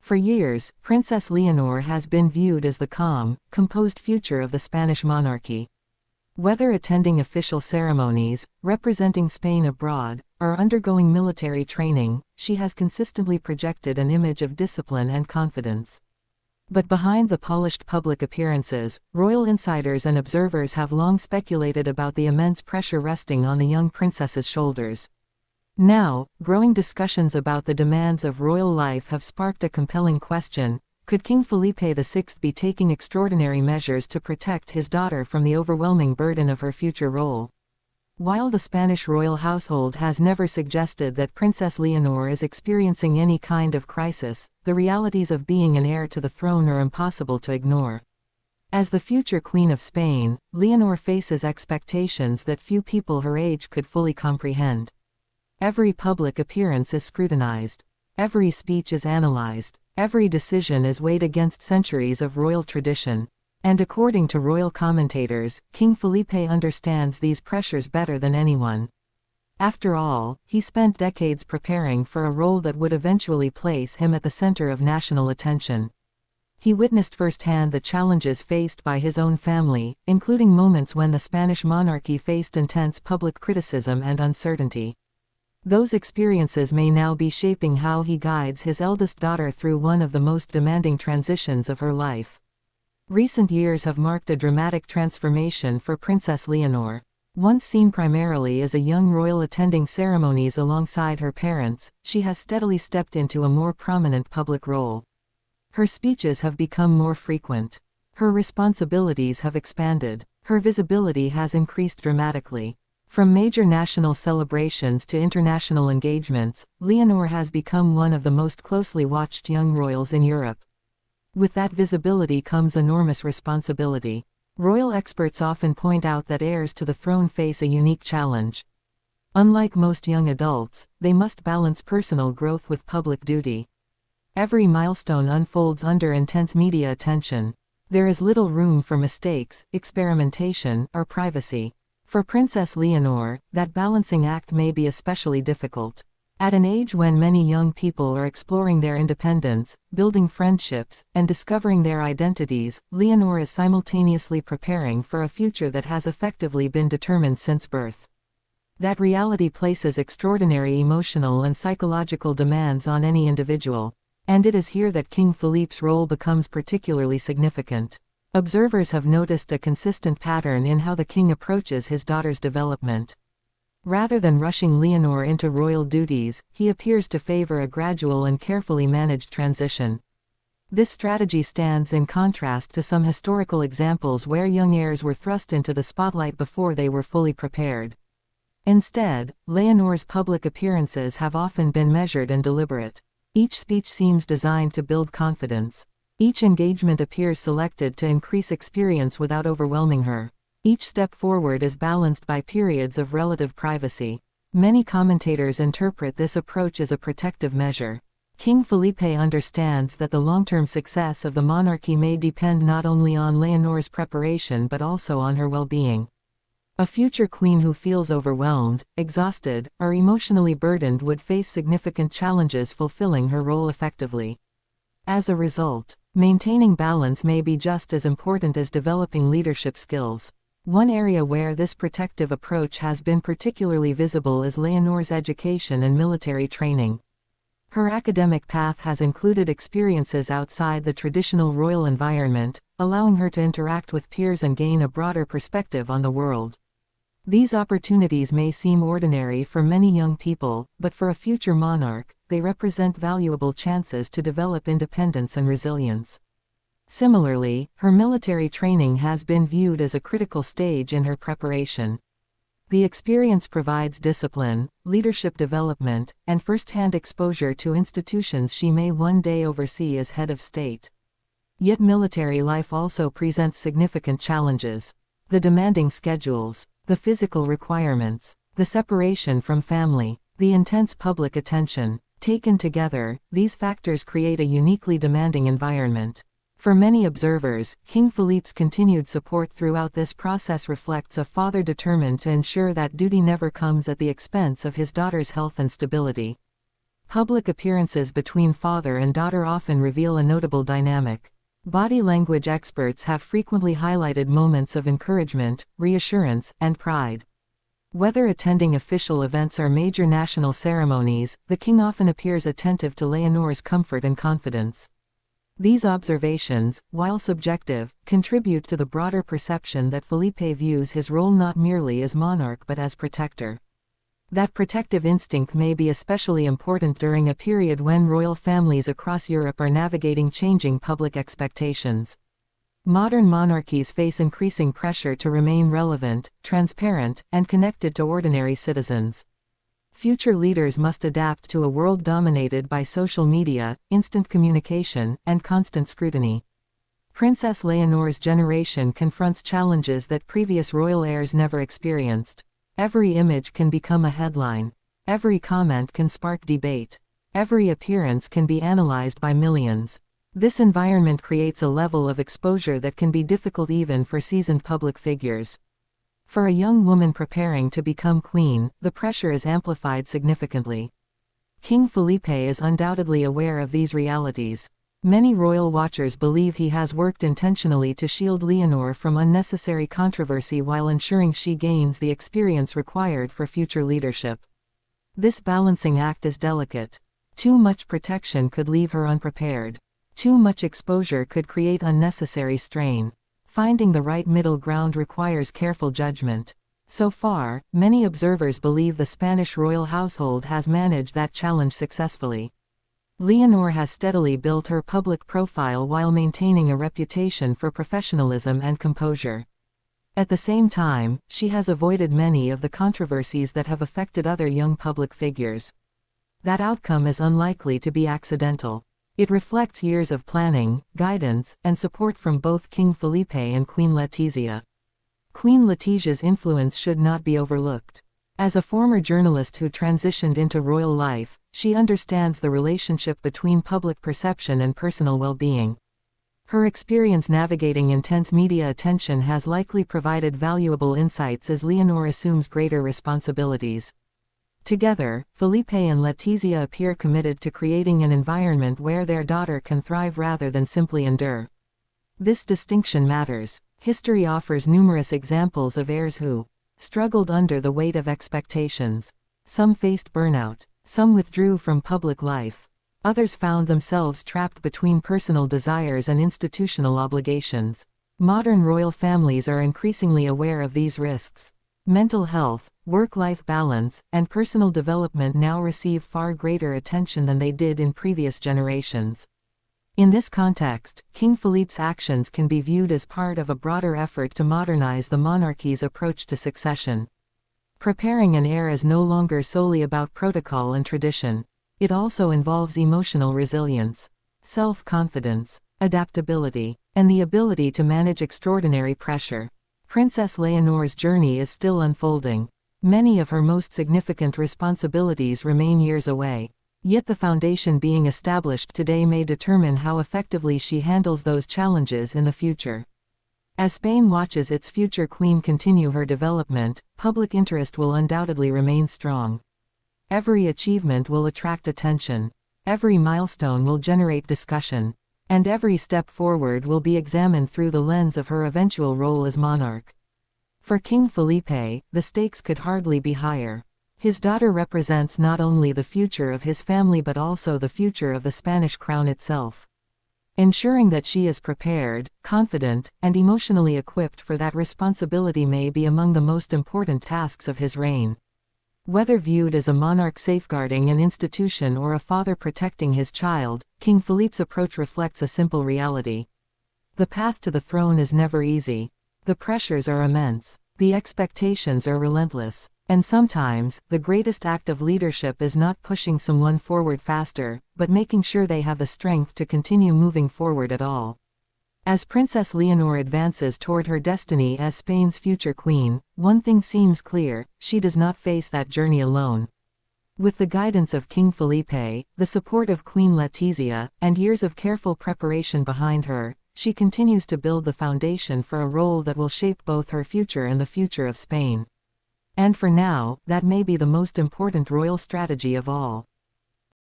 For years, Princess Leonor has been viewed as the calm, composed future of the Spanish monarchy. Whether attending official ceremonies, representing Spain abroad, or undergoing military training, she has consistently projected an image of discipline and confidence. But behind the polished public appearances, royal insiders and observers have long speculated about the immense pressure resting on the young princess's shoulders. Now, growing discussions about the demands of royal life have sparked a compelling question: could King Felipe VI be taking extraordinary measures to protect his daughter from the overwhelming burden of her future role? While the Spanish royal household has never suggested that Princess Leonor is experiencing any kind of crisis, the realities of being an heir to the throne are impossible to ignore. As the future Queen of Spain, Leonor faces expectations that few people her age could fully comprehend. Every public appearance is scrutinized. Every speech is analyzed. Every decision is weighed against centuries of royal tradition. And according to royal commentators, King Felipe understands these pressures better than anyone. After all, he spent decades preparing for a role that would eventually place him at the center of national attention. He witnessed firsthand the challenges faced by his own family, including moments when the Spanish monarchy faced intense public criticism and uncertainty. Those experiences may now be shaping how he guides his eldest daughter through one of the most demanding transitions of her life. Recent years have marked a dramatic transformation for Princess Leonor. Once seen primarily as a young royal attending ceremonies alongside her parents, she has steadily stepped into a more prominent public role. Her speeches have become more frequent. Her responsibilities have expanded. Her visibility has increased dramatically. From major national celebrations to international engagements, Leonor has become one of the most closely watched young royals in Europe. With that visibility comes enormous responsibility. Royal experts often point out that heirs to the throne face a unique challenge. Unlike most young adults, they must balance personal growth with public duty. Every milestone unfolds under intense media attention. There is little room for mistakes, experimentation, or privacy. For Princess Leonor, that balancing act may be especially difficult. At an age when many young people are exploring their independence, building friendships, and discovering their identities, Leonor is simultaneously preparing for a future that has effectively been determined since birth. That reality places extraordinary emotional and psychological demands on any individual. And it is here that King Felipe's role becomes particularly significant. Observers have noticed a consistent pattern in how the king approaches his daughter's development. Rather than rushing Leonor into royal duties, he appears to favor a gradual and carefully managed transition. This strategy stands in contrast to some historical examples where young heirs were thrust into the spotlight before they were fully prepared. Instead, Leonor's public appearances have often been measured and deliberate. Each speech seems designed to build confidence. Each engagement appears selected to increase experience without overwhelming her. Each step forward is balanced by periods of relative privacy. Many commentators interpret this approach as a protective measure. King Felipe understands that the long-term success of the monarchy may depend not only on Leonor's preparation but also on her well-being. A future queen who feels overwhelmed, exhausted, or emotionally burdened would face significant challenges fulfilling her role effectively. As a result, maintaining balance may be just as important as developing leadership skills. One area where this protective approach has been particularly visible is Leonor's education and military training. Her academic path has included experiences outside the traditional royal environment, allowing her to interact with peers and gain a broader perspective on the world. These opportunities may seem ordinary for many young people, but for a future monarch, they represent valuable chances to develop independence and resilience. Similarly, her military training has been viewed as a critical stage in her preparation. The experience provides discipline, leadership development, and first-hand exposure to institutions she may one day oversee as head of state. Yet military life also presents significant challenges. The demanding schedules, the physical requirements, the separation from family, the intense public attention. Taken together, these factors create a uniquely demanding environment. For many observers, King Felipe's continued support throughout this process reflects a father determined to ensure that duty never comes at the expense of his daughter's health and stability. Public appearances between father and daughter often reveal a notable dynamic. Body language experts have frequently highlighted moments of encouragement, reassurance, and pride. Whether attending official events or major national ceremonies, the king often appears attentive to Leonor's comfort and confidence. These observations, while subjective, contribute to the broader perception that Felipe views his role not merely as monarch but as protector. That protective instinct may be especially important during a period when royal families across Europe are navigating changing public expectations. Modern monarchies face increasing pressure to remain relevant, transparent, and connected to ordinary citizens. Future leaders must adapt to a world dominated by social media, instant communication, and constant scrutiny. Princess Leonor's generation confronts challenges that previous royal heirs never experienced. Every image can become a headline. Every comment can spark debate. Every appearance can be analyzed by millions. This environment creates a level of exposure that can be difficult even for seasoned public figures. For a young woman preparing to become queen, the pressure is amplified significantly. King Felipe is undoubtedly aware of these realities. Many royal watchers believe he has worked intentionally to shield Leonor from unnecessary controversy while ensuring she gains the experience required for future leadership. This balancing act is delicate. Too much protection could leave her unprepared. Too much exposure could create unnecessary strain. Finding the right middle ground requires careful judgment. So far, many observers believe the Spanish royal household has managed that challenge successfully. Leonor has steadily built her public profile while maintaining a reputation for professionalism and composure. At the same time, she has avoided many of the controversies that have affected other young public figures. That outcome is unlikely to be accidental. It reflects years of planning, guidance, and support from both King Felipe and Queen Letizia. Queen Letizia's influence should not be overlooked. As a former journalist who transitioned into royal life, she understands the relationship between public perception and personal well-being. Her experience navigating intense media attention has likely provided valuable insights as Leonor assumes greater responsibilities. Together, Felipe and Letizia appear committed to creating an environment where their daughter can thrive rather than simply endure. This distinction matters. History offers numerous examples of heirs who struggled under the weight of expectations. Some faced burnout. Some withdrew from public life. Others found themselves trapped between personal desires and institutional obligations. Modern royal families are increasingly aware of these risks. Mental health, work-life balance, and personal development now receive far greater attention than they did in previous generations. In this context, King Felipe's actions can be viewed as part of a broader effort to modernize the monarchy's approach to succession. Preparing an heir is no longer solely about protocol and tradition. It also involves emotional resilience, self-confidence, adaptability, and the ability to manage extraordinary pressure. Princess Leonor's journey is still unfolding. Many of her most significant responsibilities remain years away. Yet the foundation being established today may determine how effectively she handles those challenges in the future. As Spain watches its future queen continue her development, public interest will undoubtedly remain strong. Every achievement will attract attention. Every milestone will generate discussion. And every step forward will be examined through the lens of her eventual role as monarch. For King Felipe, the stakes could hardly be higher. His daughter represents not only the future of his family but also the future of the Spanish crown itself. Ensuring that she is prepared, confident, and emotionally equipped for that responsibility may be among the most important tasks of his reign. Whether viewed as a monarch safeguarding an institution or a father protecting his child, King Felipe's approach reflects a simple reality. The path to the throne is never easy. The pressures are immense. The expectations are relentless. And sometimes, the greatest act of leadership is not pushing someone forward faster, but making sure they have the strength to continue moving forward at all. As Princess Leonor advances toward her destiny as Spain's future queen, one thing seems clear: she does not face that journey alone. With the guidance of King Felipe, the support of Queen Letizia, and years of careful preparation behind her, she continues to build the foundation for a role that will shape both her future and the future of Spain. And for now, that may be the most important royal strategy of all.